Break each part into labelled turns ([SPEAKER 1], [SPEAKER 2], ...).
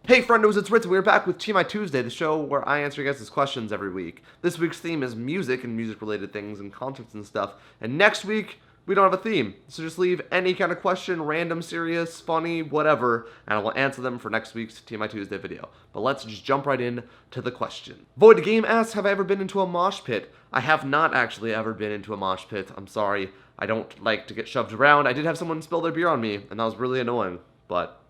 [SPEAKER 1] Hey friendos, it's Ritz. We're back with TMI Tuesday, the show where I answer you guys' questions every week. This week's theme is music and music-related things and concerts and stuff. And next week, we don't have a theme. So just leave any kind of question, random, serious, funny, whatever, and I will answer them for next week's TMI Tuesday video. But let's just jump right in to the question. Void Game asks, have I ever been into a mosh pit? I have not actually ever been into a mosh pit. I'm sorry. I don't like to get shoved around. I did have someone spill their beer on me, and that was really annoying, but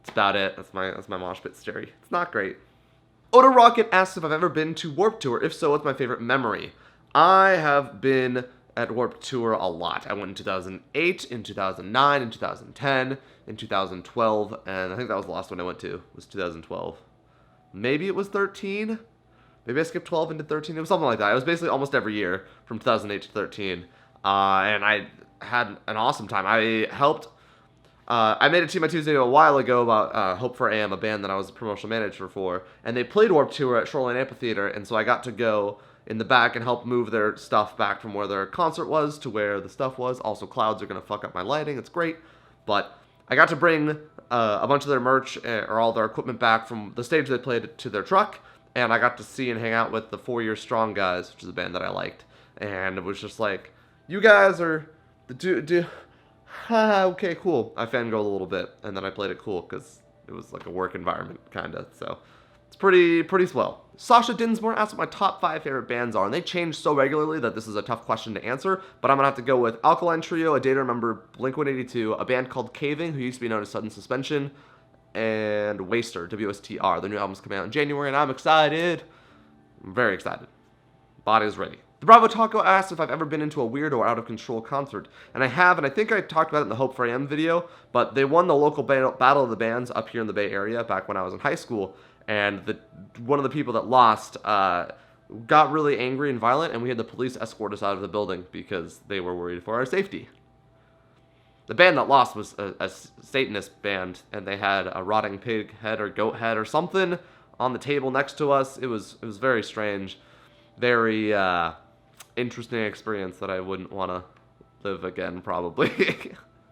[SPEAKER 1] that's about it. That's my mosh pit story. It's not great. Oda Rocket asks if I've ever been to Warped Tour. If so, what's my favorite memory? I have been at Warped Tour a lot. I went in 2008, in 2009, in 2010, in 2012, and I think that was the last one I went to, was 2012. Maybe it was 13? Maybe I skipped 12 into 13? It was something like that. It was basically almost every year from 2008 to 13. And I had an awesome time. I made a TMI Tuesday a while ago about Hope for AM, a band that I was a promotional manager for, and they played Warped Tour at Shoreline Amphitheater, and so I got to go in the back and help move their stuff back from where their concert was to where the stuff was. Also, clouds are going to fuck up my lighting. It's great. But I got to bring a bunch of their merch or all their equipment back from the stage they played to their truck, and I got to see and hang out with the 4 Year Strong guys, which is a band that I liked. And it was just like, you guys are the okay, cool. I fangirled a little bit, and then I played it cool because it was like a work environment, kind of. So it's pretty swell. Sasha Dinsmore asked what my top 5 favorite bands are, and they change so regularly that this is a tough question to answer, but I'm going to have to go with Alkaline Trio, A Day to Remember, Blink-182, a band called Caving, who used to be known as Sudden Suspension, and Waster, WSTR. Their new album's coming out in January, and I'm excited. I'm very excited. Body's ready. The Bravo Taco asked if I've ever been into a weird or out-of-control concert, and I have, and I think I talked about it in the Hope for AM video, but they won the local Battle of the Bands up here in the Bay Area back when I was in high school, and one of the people that lost got really angry and violent, and we had the police escort us out of the building because they were worried for our safety. The band that lost was a Satanist band, and they had a rotting pig head or goat head or something on the table next to us. It was very strange, very interesting experience that I wouldn't want to live again, probably.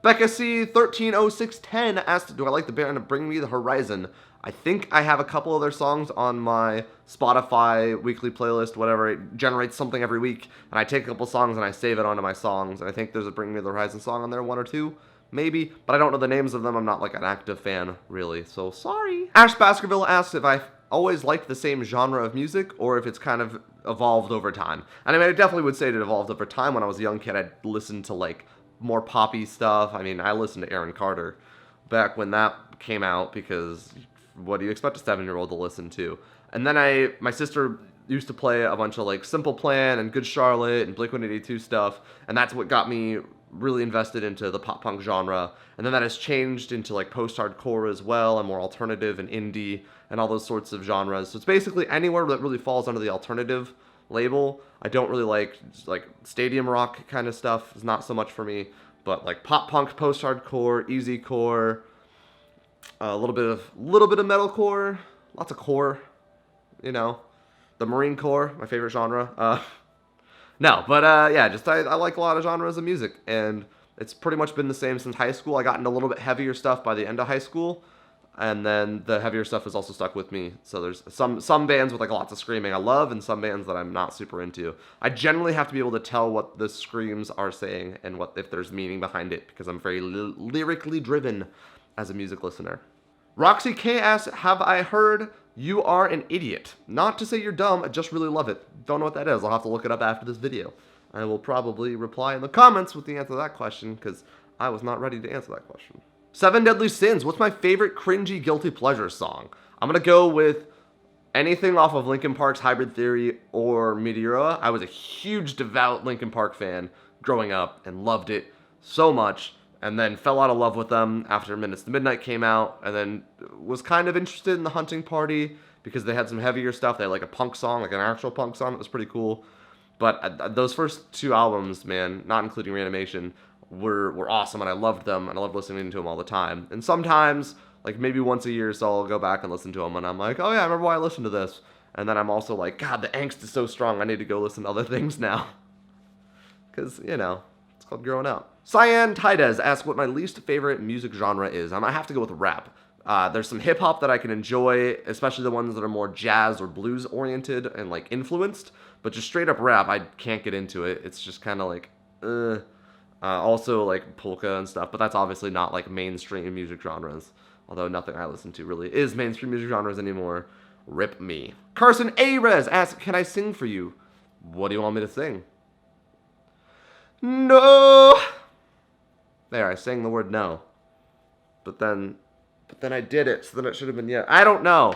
[SPEAKER 1] Becca C. 130610 asked, do I like the band Bring Me the Horizon? I think I have a couple of their songs on my Spotify weekly playlist, whatever. It generates something every week, and I take a couple songs and I save it onto my songs. And I think there's a Bring Me the Horizon song on there, 1 or 2, maybe. But I don't know the names of them. I'm not like an active fan, really, so sorry. Ash Baskerville asked if I've always liked the same genre of music, or if it's kind of evolved over time. And I mean, I definitely would say it evolved over time. When I was a young kid, I'd listen to like more poppy stuff. I mean, I listened to Aaron Carter back when that came out, because what do you expect a 7-year-old to listen to? And then my sister used to play a bunch of like Simple Plan and Good Charlotte and Blink-182 stuff, and that's what got me really invested into the pop punk genre. And then that has changed into like post-hardcore as well, and more alternative and indie and all those sorts of genres. So it's basically anywhere that really falls under the alternative label. I don't really like stadium rock kind of stuff. It's not so much for me. But like pop punk, post-hardcore, easy core, a little bit of metalcore, lots of core, you know, the Marine Corps, my favorite genre. Yeah, just I like a lot of genres of music, and it's pretty much been the same since high school. I got into a little bit heavier stuff by the end of high school, and then the heavier stuff has also stuck with me. So there's some bands with like lots of screaming I love, and some bands that I'm not super into. I generally have to be able to tell what the screams are saying and if there's meaning behind it, because I'm very lyrically driven as a music listener. Roxy K asks, have I heard You Are an Idiot? Not to say you're dumb, I just really love it. Don't know what that is. I'll have to look it up after this video. I will probably reply in the comments with the answer to that question, because I was not ready to answer that question. 7 Deadly Sins. What's my favorite cringy guilty pleasure song? I'm going to go with anything off of Linkin Park's Hybrid Theory or Meteora. I was a huge, devout Linkin Park fan growing up and loved it so much, and then fell out of love with them after Minutes to Midnight came out, and then was kind of interested in the Hunting Party because they had some heavier stuff. They had like a punk song, like an actual punk song. It was pretty cool. But those first 2 albums, man, not including Reanimation, were awesome, and I loved them, and I loved listening to them all the time. And sometimes, like maybe once a year or so, I'll go back and listen to them, and I'm like, oh yeah, I remember why I listened to this. And then I'm also like, God, the angst is so strong, I need to go listen to other things now. Because, you know, it's called growing up. Cyan Tidez asks what my least favorite music genre is. I might have to go with rap. There's some hip hop that I can enjoy, especially the ones that are more jazz or blues oriented and like influenced. But just straight up rap, I can't get into it. It's just kind of like, also like polka and stuff, but that's obviously not like mainstream music genres. Although nothing I listen to really is mainstream music genres anymore. Rip me. Carson Arez asks, can I sing for you? What do you want me to sing? No. There, I sang the word no. But then I did it, so then it should have been yeah. I don't know.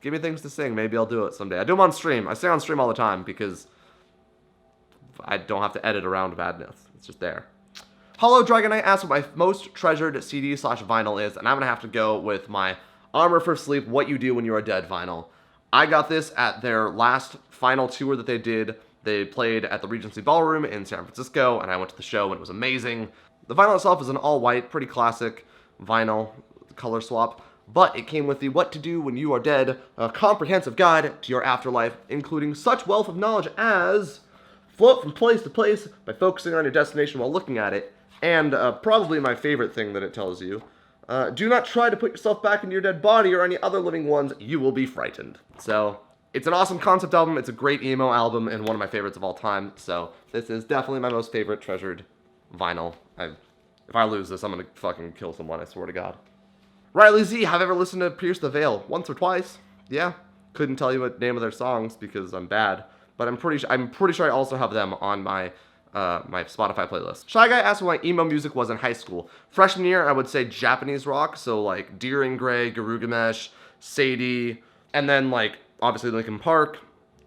[SPEAKER 1] Give me things to sing. Maybe I'll do it someday. I do them on stream. I sing on stream all the time because I don't have to edit around badness. It's just there. Hollow Dragon Knight asks what my most treasured CD/vinyl is, and I'm going to have to go with my Armor for Sleep, What You Do When You Are Dead vinyl. I got this at their last final tour that they did. They played at the Regency Ballroom in San Francisco, and I went to the show, and it was amazing. The vinyl itself is an all-white, pretty classic vinyl color swap, but it came with the What to Do When You Are Dead, a comprehensive guide to your afterlife, including such wealth of knowledge as float from place to place by focusing on your destination while looking at it, and probably my favorite thing that it tells you, do not try to put yourself back into your dead body or any other living ones, you will be frightened. So, it's an awesome concept album, it's a great emo album, and one of my favorites of all time, so this is definitely my most favorite treasured vinyl. If I lose this, I'm gonna fucking kill someone, I swear to God. Riley Z, have I ever listened to Pierce the Veil? Once or twice. Yeah. Couldn't tell you what name of their songs because I'm bad, but I'm pretty sure I also have them on my my Spotify playlist. Shy Guy asked what my emo music was in high school. Freshman year, I would say Japanese rock, so like Deering Gray, Garugamesh, Sadie, and then like obviously Linkin Park,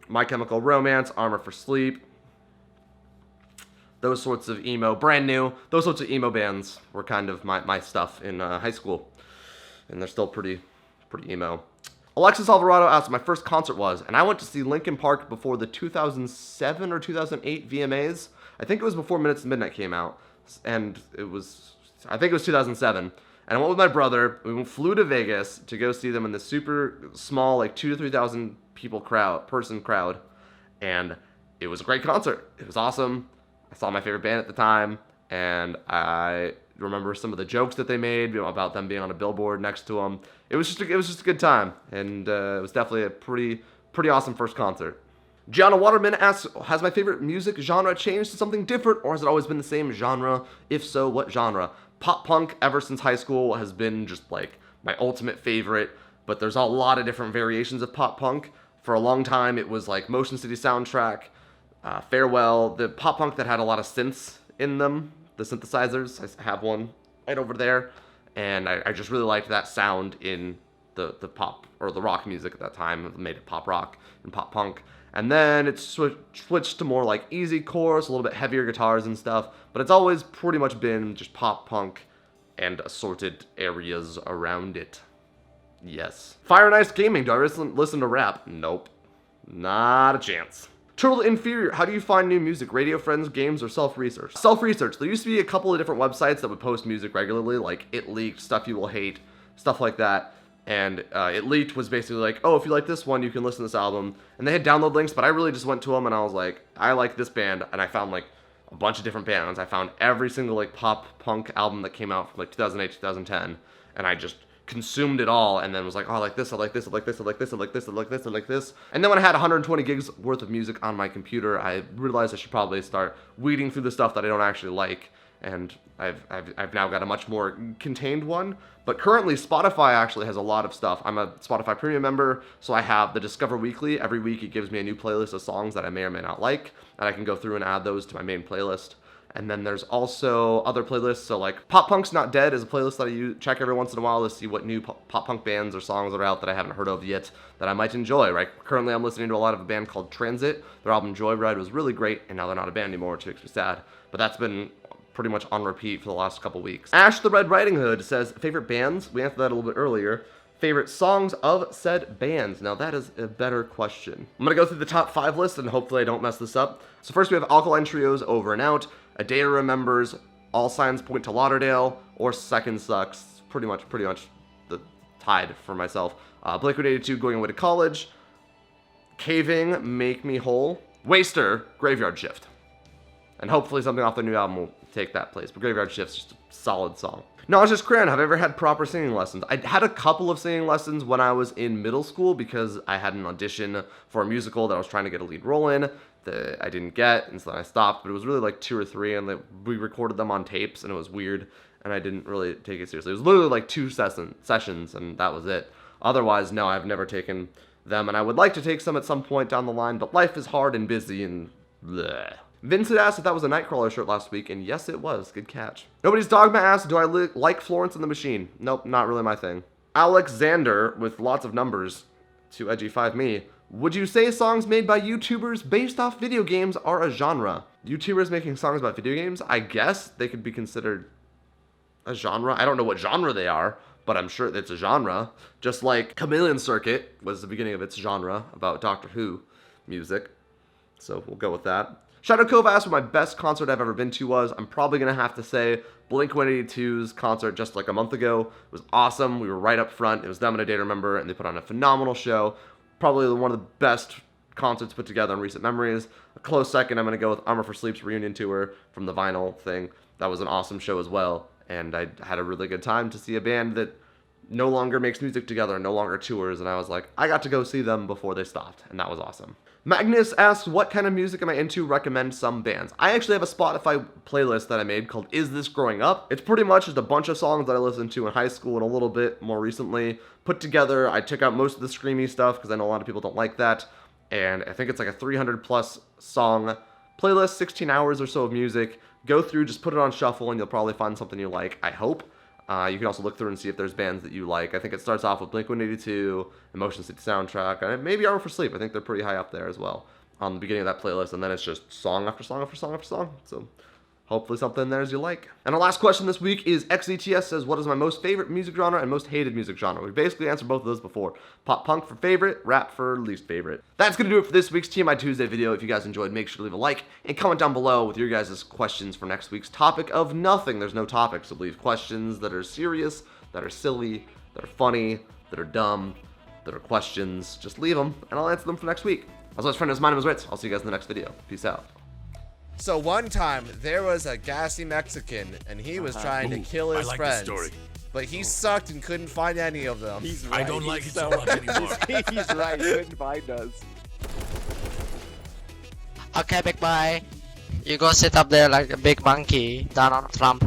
[SPEAKER 1] My Chemical Romance, Armor for Sleep. Those sorts of emo, brand new, those sorts of emo bands were kind of my stuff in high school. And they're still pretty emo. Alexis Alvarado asked what my first concert was, and I went to see Linkin Park before the 2007 or 2008 VMAs. I think it was before Minutes to Midnight came out, and I think it was 2007. And I went with my brother. We flew to Vegas to go see them in the super small, like 2,000 to 3,000 person crowd, and it was a great concert. It was awesome. I saw my favorite band at the time, and I remember some of the jokes that they made about them being on a billboard next to them. It was just a good time, and it was definitely a pretty awesome first concert. Gianna Waterman asks, has my favorite music genre changed to something different, or has it always been the same genre? If so, what genre? Pop punk ever since high school has been just like my ultimate favorite, but there's a lot of different variations of pop punk. For a long time, it was like Motion City Soundtrack, Farewell, the pop punk that had a lot of synths in them, the synthesizers. I have one right over there, and I just really liked that sound in the pop or the rock music at that time. It made it pop rock and pop punk. And then it switched to more like easy chorus, a little bit heavier guitars and stuff, but it's always pretty much been just pop punk and assorted areas around it. Yes. Fire and Ice Gaming, do I listen to rap? Nope. Not a chance. Turtle Inferior, how do you find new music? Radio Friends, games, or self-research? Self-research. There used to be a couple of different websites that would post music regularly, like It Leaked, Stuff You Will Hate, stuff like that. And It Leaked was basically like, oh, if you like this one, you can listen to this album. And they had download links, but I really just went to them and I was like, I like this band. And I found like a bunch of different bands. I found every single like pop punk album that came out from like 2008, 2010. And I just consumed it all and then was like, oh, I like this, I like this, I like this, I like this, I like this, I like this, I like this. And then when I had 120 gigs worth of music on my computer, I realized I should probably start weeding through the stuff that I don't actually like. And I've now got a much more contained one. But currently, Spotify actually has a lot of stuff. I'm a Spotify Premium member, so I have the Discover Weekly. Every week, it gives me a new playlist of songs that I may or may not like, and I can go through and add those to my main playlist. And then there's also other playlists. So like Pop Punk's Not Dead is a playlist that I check every once in a while to see what new pop punk bands or songs are out that I haven't heard of yet that I might enjoy, right? Currently, I'm listening to a lot of a band called Transit. Their album Joyride was really great, and now they're not a band anymore, which makes me sad. But that's been pretty much on repeat for the last couple weeks. Ash the Red Riding Hood says, favorite bands? We answered that a little bit earlier. Favorite songs of said bands? Now that is a better question. I'm gonna go through the top 5 list and hopefully I don't mess this up. So first we have Alkaline Trio's Over and Out, A Day to Remember's All Signs Point to Lauderdale, or Second Sucks. Pretty much the tied for myself. Blink-182 Going Away to College, Caving, Make Me Whole, Waster, Graveyard Shift. And hopefully something off the new album will take that place. But Graveyard Shift's just a solid song. No, it's just Cran. Have I ever had proper singing lessons? I had a couple of singing lessons when I was in middle school because I had an audition for a musical that I was trying to get a lead role in that I didn't get, and so then I stopped. But it was really like 2 or 3, and we recorded them on tapes, and it was weird, and I didn't really take it seriously. It was literally like 2 sessions, and that was it. Otherwise, no, I've never taken them, and I would like to take some at some point down the line, but life is hard and busy and bleh. Vincent asked if that was a Nightcrawler shirt last week, and yes, it was. Good catch. Nobody's Dogma asked, do I like Florence and the Machine? Nope, not really my thing. Alexander, with lots of numbers, to Edgy5 Me. Would you say songs made by YouTubers based off video games are a genre? YouTubers making songs about video games? I guess they could be considered a genre. I don't know what genre they are, but I'm sure it's a genre. Just like Chameleon Circuit was the beginning of its genre about Doctor Who music. So we'll go with that. Shadow Cove asked what my best concert I've ever been to was. I'm probably going to have to say Blink-182's concert just like a month ago. It was awesome. We were right up front. It was them and A Day to Remember, and they put on a phenomenal show. Probably one of the best concerts put together in recent memories. A close second, I'm going to go with Armor for Sleep's reunion tour from the vinyl thing. That was an awesome show as well, and I had a really good time to see a band that no longer makes music together, no longer tours, and I was like, I got to go see them before they stopped, and that was awesome. Magnus asks, what kind of music am I into? Recommend some bands. I actually have a Spotify playlist that I made called Is This Growing Up? It's pretty much just a bunch of songs that I listened to in high school and a little bit more recently. Put together, I took out most of the screamy stuff because I know a lot of people don't like that. And I think it's like a 300 plus song playlist, 16 hours or so of music. Go through, just put it on shuffle, and you'll probably find something you like, I hope. You can also look through and see if there's bands that you like. I think it starts off with Blink-182, Motion City Soundtrack, and maybe Armor for Sleep. I think they're pretty high up there as well on the beginning of that playlist, and then it's just song after song after song after song. So hopefully something there is you like. And our last question this week is XETS says, what is my most favorite music genre and most hated music genre? We basically answered both of those before. Pop punk for favorite, rap for least favorite. That's going to do it for this week's TMI Tuesday video. If you guys enjoyed, make sure to leave a like and comment down below with your guys' questions for next week's topic of nothing. There's no topic, so leave questions that are serious, that are silly, that are funny, that are dumb, that are questions. Just leave them, and I'll answer them for next week. As always, friends, my name is Ritz. I'll see you guys in the next video. Peace out.
[SPEAKER 2] So one time, there was a gassy Mexican, and he was trying to kill his friends. But he sucked and couldn't find any of them.
[SPEAKER 3] He's right.
[SPEAKER 4] I don't like it so much anymore.
[SPEAKER 3] He's right, he couldn't find us.
[SPEAKER 5] Okay, big boy. You go sit up there like a big monkey down on Trump.